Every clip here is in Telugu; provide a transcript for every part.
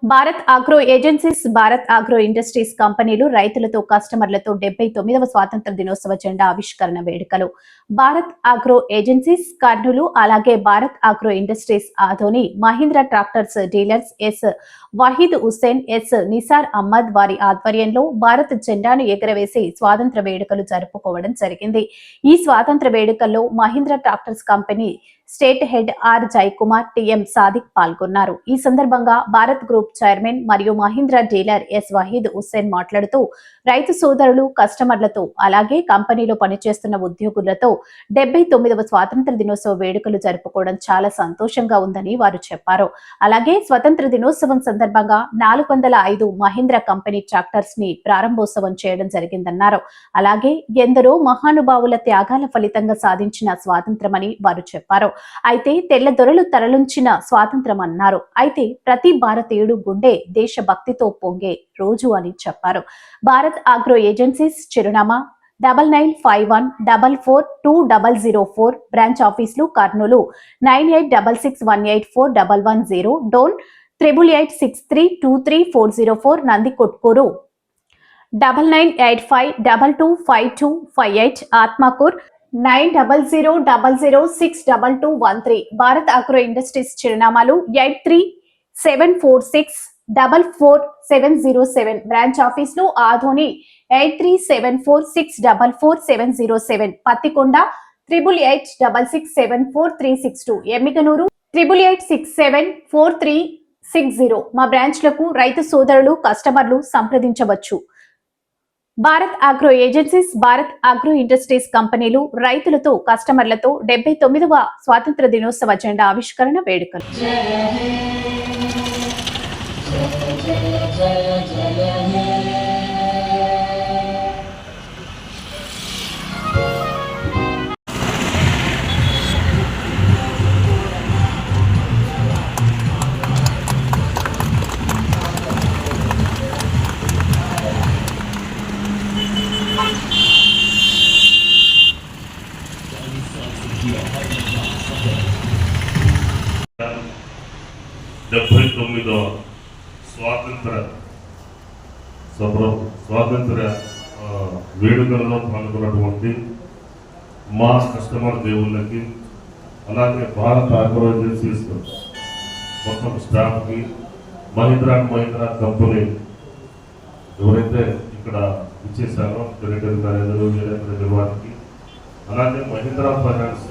Bharat agro agencies, Bharat agro industries కంపెనీలు రైతులతో, కస్టమర్లతో 79వ స్వాతంత్ర దినోత్సవ జెండా ఆవిష్కరణ వేడుకలు. భారత్ ఆగ్రో ఏజెన్సీస్ కర్నూలు, అలాగే Bharat agro industries Adoni, Mahindra tractors dealers S Waheed Hussain, S Nisar Ahmed వారి ఆధ్వర్యంలో భారత్ జెండాను ఎగురవేసి స్వాతంత్ర వేడుకలు జరుపుకోవడం జరిగింది. ఈ స్వాతంత్ర వేడుకల్లో Mahindra tractors company state head R Jayakumar, TM Sadiq పాల్గొన్నారు. ఈ సందర్భంగా భారత్ గ్రూప్ చైర్మన్ మరియు మహీంద్రా డీలర్ ఎస్ వహీద్ హుస్సేన్ మాట్లాడుతూ, రైతు సోదరులు, కస్టమర్లతో, అలాగే కంపెనీలో పనిచేస్తున్న ఉద్యోగులతో 79వ స్వాతంత్ర దినోత్సవ వేడుకలు జరుపుకోవడం చాలా సంతోషంగా ఉందని వారు చెప్పారు. అలాగే స్వతంత్ర దినోత్సవం సందర్భంగా 405 మహీంద్రా కంపెనీ ట్రాక్టర్స్ ని ప్రారంభోత్సవం చేయడం జరిగిందన్నారు. అలాగే ఎందరో మహానుభావుల త్యాగాల ఫలితంగా సాధించిన స్వాతంత్రమని వారు చెప్పారు. అయితే తెల్ల దొరలు తరలించిన స్వాతంత్రం అన్నారు. అయితే ప్రతి భారతీయుడు గుండె దేశభక్తితో పొంగే రోజు అని చెప్పారు. భారత్ ఆగ్రో ఏజెన్సీస్ చిరునామా 9951442004 బ్రాంచ్ ఆఫీసులు Kurnool 9866184110, Dhone 8886323404, Nandikotkur 9985225258, Atmakur 9000062213. Bharat agro industries చిరునామాలు 8374644707, బ్రాంచ్ ఆఫీసులు ఆధోని 8374644707, పత్తికొండ 8886674362, ఎమ్మిగనూరు 8886743660. మా బ్రాంచ్లకు రైతు సోదరులు, కస్టమర్లు సంప్రదించవచ్చు. Bharat agro agencies, Bharat agro industries కంపెనీలు రైతులతో, కస్టమర్లతో 79వ స్వాతంత్ర దినోత్సవ జెండా ఆవిష్కరణ వేడుకలు. స్వాతంత్ర వేడుకలలో పాల్గొన్నటువంటి మా కస్టమర్ దేవుళ్ళకి, అలాగే భారత్ ఆగ్రో ఏజెన్సీస్ మొత్తం స్టాఫ్కి, మహీంద్రా కంపెనీ ఎవరైతే ఇక్కడ ఇచ్చేసారో డైరెక్టర్ గారు, వారికి, అలాగే మహీంద్రా ఫైనాన్స్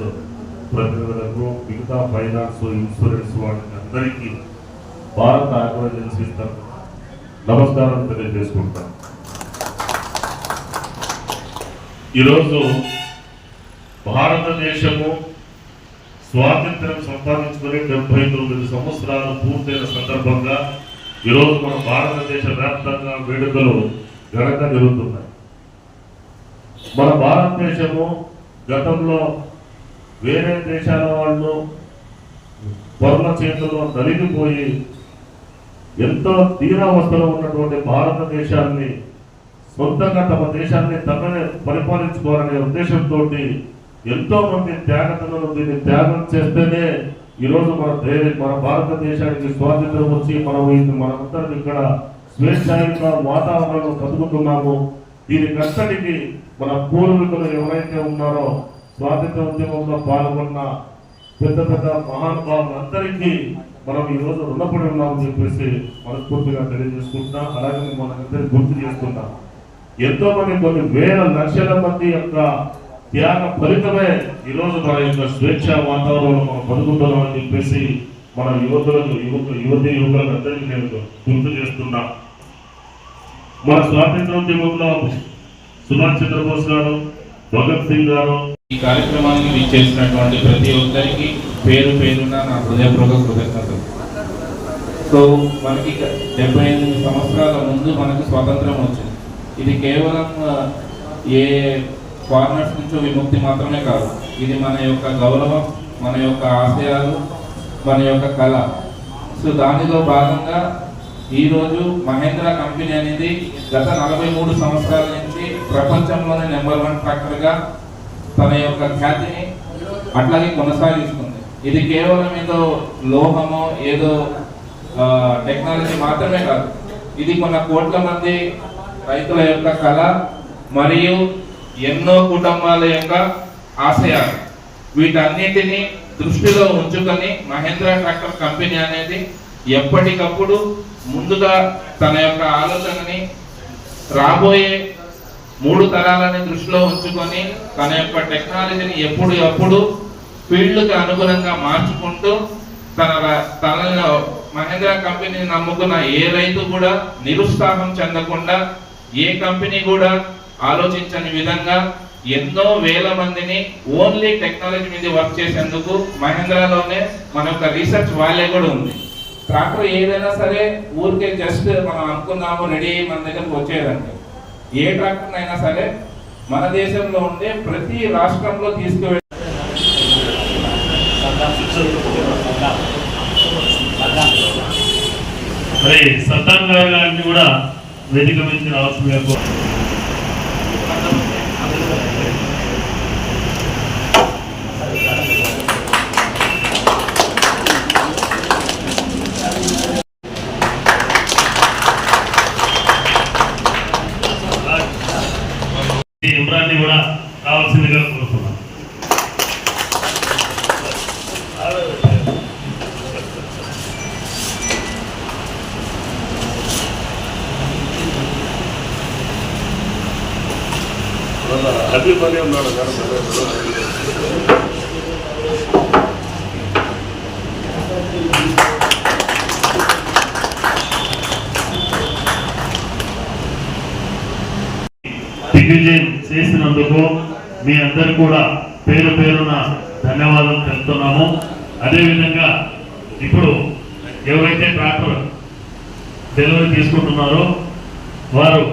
ప్రతినిధులకు, మిగతా ఫైనాన్స్, ఇన్సూరెన్స్ వాళ్ళకి అందరికీ భారత్ ఆగ్రో ఏజెన్సీస్ నమస్కారం తెలియజేసుకుంటాం. ఈరోజు భారతదేశము స్వాతంత్ర్యం సంపాదించుకుని 79 సంవత్సరాలు పూర్తయిన సందర్భంగా ఈరోజు మన భారతదేశ వ్యాప్తంగా వేడుకలు ఘనంగా జరుగుతున్నాయి. మన భారతదేశము గతంలో వేరే దేశాల వాళ్ళు పొరల చేతుల్లో నలిగిపోయి ఎంతో దీనావస్థలో ఉన్నటువంటి భారతదేశాన్ని సొంతంగా తమ దేశాన్ని తమనే పరిపాలించుకోవాలనే ఉద్దేశంతో ఎంతో మంది త్యాగతలను దీన్ని త్యాగం చేస్తేనే ఈరోజు మన భారతదేశానికి స్వాతంత్రం వచ్చి మనమందరం ఇక్కడ స్వేచ్ఛాయుత వాతావరణంలో బతుకుతున్నాము. దీనికంతటికి మన పూర్వీకులు ఎవరైతే ఉన్నారో స్వాతంత్ర ఉద్యమంలో పాల్గొన్న పెద్ద పెద్ద మహానుభావులందరికీ మనం ఈరోజు రుణపడి ఉన్నామని చెప్పేసి మనస్ఫూర్తిగా తెలియజేసుకుంటున్నాం. అలాగే మనందరికీ గుర్తు చేస్తున్నాం. ఎంతో మంది, కొన్ని వేల లక్షల మంది యొక్క త్యాగ ఫలితమే ఈరోజు మన యొక్క స్వేచ్ఛ వాతావరణంలో మనం బతుకుతున్నాం అని చెప్పేసి మన యువతి యువకులందరికీ నేను గుర్తు చేస్తున్నా. మన స్వాతంత్రోద్యమంలో సుభాష్ చంద్రబోస్ గారు, భగత్ సింగ్ గారు ఈ కార్యక్రమానికి విచ్చేసినటువంటి ప్రతి ఒక్కరికి పేరు పేరున నా హృదయపూర్వక కృతజ్ఞతలు. సో మనకి 78 సంవత్సరాల ముందు మనకు స్వాతంత్రం వచ్చింది. ఇది కేవలం ఏ ఫారినర్స్ నుంచో విముక్తి మాత్రమే కాదు, ఇది మన యొక్క గౌరవం, మన యొక్క ఆశయాలు, మన యొక్క కళ. సో దానిలో భాగంగా ఈరోజు మహేంద్రా కంపెనీ అనేది గత 43 సంవత్సరాల నుంచి ప్రపంచంలోనే నెంబర్ 1 ట్రాక్టర్గా తన యొక్క ఖ్యాతిని అట్లాగే కొనసాగిస్తుంది. ఇది కేవలం ఏదో లోహమో ఏదో టెక్నాలజీ మాత్రమే కాదు, ఇది కొన్ని కోట్ల మంది రైతుల యొక్క కళ మరియు ఎన్నో కుటుంబాల యొక్క ఆశయాలు. వీటన్నిటిని దృష్టిలో ఉంచుకొని మహేంద్ర ట్రాక్టర్ కంపెనీ అనేది ఎప్పటికప్పుడు ముందుగా తన యొక్క ఆలోచనని రాబోయే 3 తరాలని దృష్టిలో ఉంచుకొని తన యొక్క టెక్నాలజీని ఎప్పుడు ఫీల్డ్కి అనుగుణంగా మార్చుకుంటూ తనలో మహేంద్ర కంపెనీని నమ్ముకున్న ఏ రైతు కూడా నిరుత్సాహం చెందకుండా, ఏ కంపెనీ కూడా ఆలోచించని విధంగా ఎన్నో వేల మందిని ఓన్లీ టెక్నాలజీ మీద వర్క్ చేసేందుకు మహేంద్రలోనే మన యొక్క రీసెర్చ్ వాళ్ళే కూడా ఉంది. ట్రాక్టర్ ఏదైనా సరే ఊరికే జస్ట్ మనం అనుకున్నాము రెడీ మన దగ్గరకు వచ్చేదండి. ఏ ట్రాక్టర్ అయినా సరే మన దేశంలో ఉండే ప్రతి రాష్ట్రంలో తీసుకువెళ్ళి మరి సద్దాం గారిని కూడా వేదిక మీద రావాల్సిందిగా ఇమ్రాన్ని కూడా రావాల్సిందిగా కోరుతున్నాను. హ్యాపీ పని ఉన్నాడు దిగ్విజయం చేసినందుకు మీ అందరు కూడా పేరు పేరున ధన్యవాదాలు తెలుపుతున్నాము. అదేవిధంగా ఇప్పుడు ఎవరైతే ట్రాక్టర్ డెలివరీ తీసుకుంటున్నారో వారు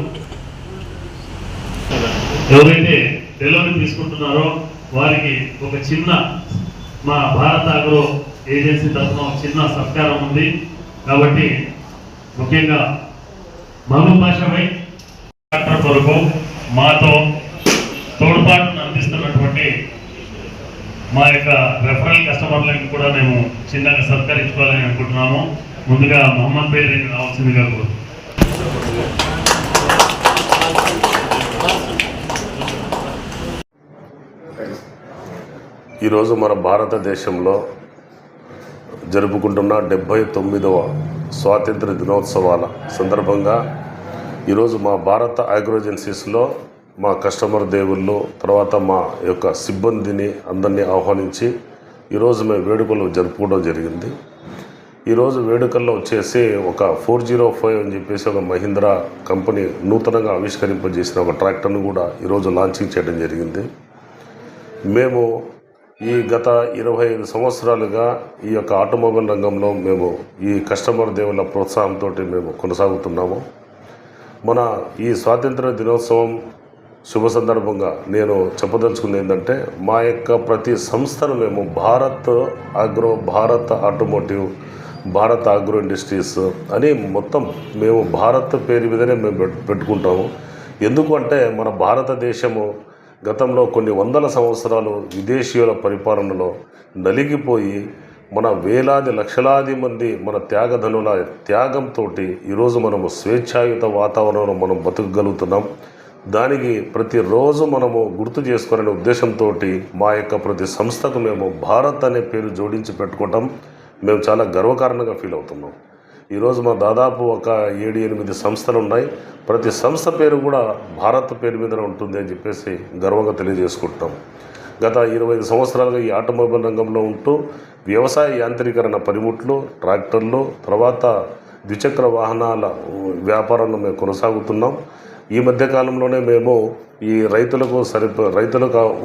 వారికి ఒక చిన్న మా భారత్ అగ్రో ఏజెన్సీ తరఫున చిన్న సత్కారం ఉంది. కాబట్టి ముఖ్యంగా మహబూబ్ బాషాభాయ్ ట్రాక్టర్ కొరకు మాతో తోడ్పాటును అందిస్తున్నటువంటి మా యొక్క రెఫరల్ కస్టమర్లను కూడా మేము చిన్నగా సత్కరించుకోవాలని అనుకుంటున్నాము. ముందుగా మొహమ్మద్ బై రావాల్సిందిగా కూడా. ఈరోజు మన భారతదేశంలో జరుపుకుంటున్న 79వ స్వాతంత్ర దినోత్సవాల సందర్భంగా ఈరోజు మా భారత అగ్రో ఏజెన్సీస్లో మా కస్టమర్ దేవుళ్ళు తర్వాత మా యొక్క సిబ్బందిని అందరినీ ఆహ్వానించి ఈరోజు మేము వేడుకలు జరుపుకోవడం జరిగింది. ఈరోజు వేడుకల్లో వచ్చేసి ఒక 405 అని చెప్పేసి ఒక మహీంద్రా కంపెనీ నూతనంగా ఆవిష్కరింపజేసిన ఒక ట్రాక్టర్ను కూడా ఈరోజు లాంచింగ్ చేయడం జరిగింది. మేము ఈ గత 25 సంవత్సరాలుగా ఈ యొక్క ఆటోమొబైల్ రంగంలో మేము ఈ కస్టమర్ దేవుళ్ళ ప్రోత్సాహంతో మేము కొనసాగుతున్నాము. మన ఈ స్వాతంత్ర దినోత్సవం శుభ సందర్భంగా నేను చెప్పదలుచుకుంది ఏంటంటే మా యొక్క ప్రతి సంస్థను మేము Bharat agro, Bharat automotive, Bharat agro industries అని మొత్తం మేము భారత్ పేరు మీదనే మేము పెట్టుకుంటాము. ఎందుకంటే మన భారతదేశము గతంలో కొన్ని వందల సంవత్సరాలు విదేశీయుల పరిపాలనలో నలిగిపోయి మన వేలాది లక్షలాది మంది మన త్యాగధనుల త్యాగంతో ఈరోజు మనము స్వేచ్ఛాయుత వాతావరణంలో మనం బతకగలుగుతున్నాం. దానికి ప్రతిరోజు మనము గుర్తు చేసుకోవాలనే ఉద్దేశంతో మా యొక్క ప్రతి సంస్థకు మేము భారత్ అనే పేరు జోడించి పెట్టుకోవటం మేము చాలా గర్వకారణంగా ఫీల్ అవుతున్నాం. ఈరోజు మా దాదాపు ఒక 7-8 సంస్థలు ఉన్నాయి. ప్రతి సంస్థ పేరు కూడా భారత్ పేరు మీదనే ఉంటుంది అని చెప్పేసి గర్వంగా తెలియజేసుకుంటాం. గత 25 సంవత్సరాలుగా ఈ ఆటోమొబైల్ రంగంలో ఉంటూ వ్యవసాయ యాంత్రీకరణ పనిముట్లు, ట్రాక్టర్లు, తర్వాత ద్విచక్ర వాహనాల వ్యాపారంలో మేము కొనసాగుతున్నాం. ఈ మధ్యకాలంలోనే మేము ఈ రైతులకు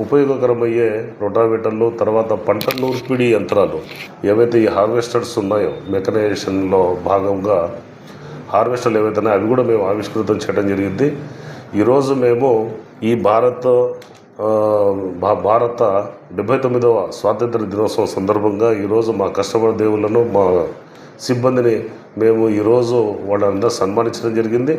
ఉపయోగకరమయ్యే రొటావేటర్లు, తర్వాత పంట నూర్పిడి యంత్రాలు ఏవైతే ఈ హార్వెస్టర్స్ ఉన్నాయో మెకనైజేషన్లో భాగంగా హార్వెస్టర్లు ఏవైతే ఉన్నాయో అవి కూడా మేము ఆవిష్కృతం చేయడం జరిగింది. ఈరోజు మేము ఈ భారత 79వ స్వాతంత్ర దినోత్సవం సందర్భంగా ఈరోజు మా కస్టమర్ దేవుళ్ళను, మా సిబ్బందిని మేము ఈరోజు వాళ్ళందరూ సన్మానించడం జరిగింది.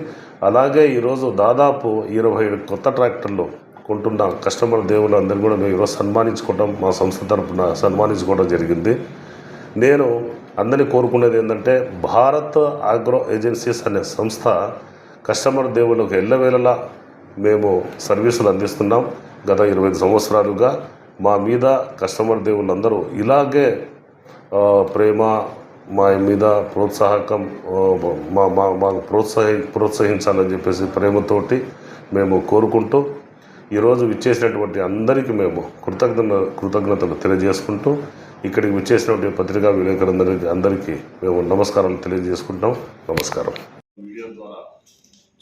అలాగే ఈరోజు దాదాపు 27 కొత్త ట్రాక్టర్లు కొంటున్న కస్టమర్ దేవుళ్ళందరూ కూడా మేము ఈరోజు సన్మానించుకోవడం, మా సంస్థ తరఫున సన్మానించుకోవడం జరిగింది. నేను అందరినీ కోరుకునేది ఏంటంటే భారత్ ఆగ్రో ఏజెన్సీస్ అనే సంస్థ కస్టమర్ దేవుళ్ళకు ఎల్లవేళలా మేము సర్వీసులు అందిస్తున్నాం. గత 25 సంవత్సరాలుగా మా మీద కస్టమర్ దేవుళ్ళందరూ ఇలాగే ప్రేమ, మా మీద ప్రోత్సాహకం, మాకు ప్రోత్సహించాలని చెప్పేసి ప్రేమతోటి మేము కోరుకుంటూ ఈరోజు విచ్చేసినటువంటి అందరికీ మేము కృతజ్ఞతలు తెలియజేసుకుంటూ ఇక్కడికి విచ్చేసినటువంటి పత్రికా విలేకరులందరికీ మేము నమస్కారాలు తెలియజేసుకుంటాం. నమస్కారం. మీడియా ద్వారా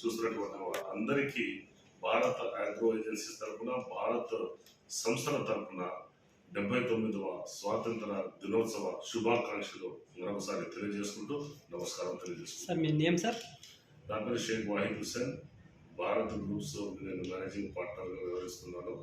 చూసినటువంటి అందరికీ భారత్ ఆగ్రో ఏజెన్సీస్ తరఫున, భారత్ సంస్థల తరఫున 79వ స్వాతంత్ర దినోత్సవ శుభాకాంక్షలు మరొకసారి తెలియజేసుకుంటూ నమస్కారం తెలియజేసుకుంటాం. సార్ మీ నేమ్ సార్? నా పేరు షేక్ వాహిద్ హుస్సేన్. భారత్ గ్రూప్స్ నేను మేనేజింగ్ పార్ట్నర్గా వ్యవహరిస్తున్నాను.